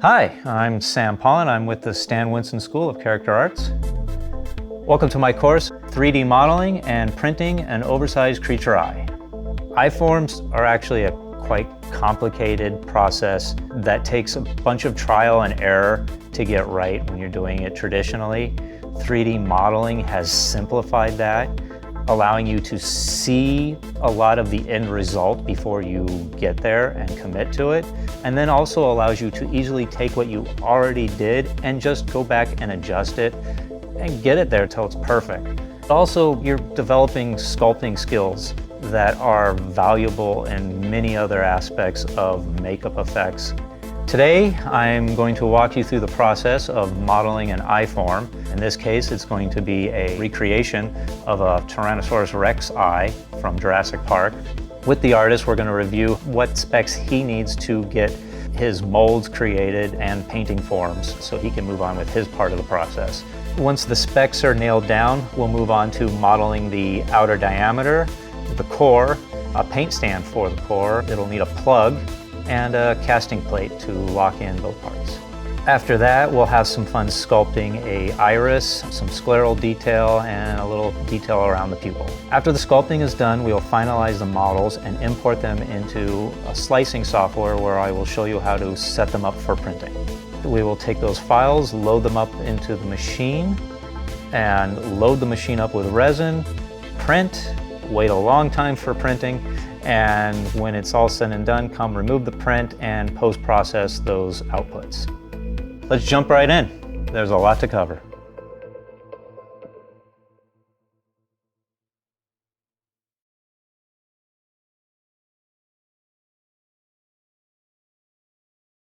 Hi, I'm Sam Polin. I'm with the Stan Winston School of Character Arts. Welcome to my course, 3D Modeling and Printing an Oversized Creature Eye. Eye forms are actually a quite complicated process that takes a bunch of trial and error to get right when you're doing it traditionally. 3D modeling has simplified that, allowing you to see a lot of the end result before you get there and commit to it, and then also allows you to easily take what you already did and just go back and adjust it and get it there till it's perfect. Also, you're developing sculpting skills that are valuable in many other aspects of makeup effects. Today, I'm going to walk you through the process of modeling an eye form. In this case, it's going to be a recreation of a Tyrannosaurus Rex eye from Jurassic Park. With the artist, we're going to review what specs he needs to get his molds created and painting forms so he can move on with his part of the process. Once the specs are nailed down, we'll move on to modeling the outer diameter, the core, a paint stand for the core. It'll need a plug and a casting plate to lock in both parts. After that, we'll have some fun sculpting a iris, some scleral detail, and a little detail around the pupil. After the sculpting is done, we'll finalize the models and import them into a slicing software where I will show you how to set them up for printing. We will take those files, load them up into the machine, and load the machine up with resin, print, wait a long time for printing, and when it's all said and done, come remove the print and post-process those outputs. Let's jump right in. There's a lot to cover.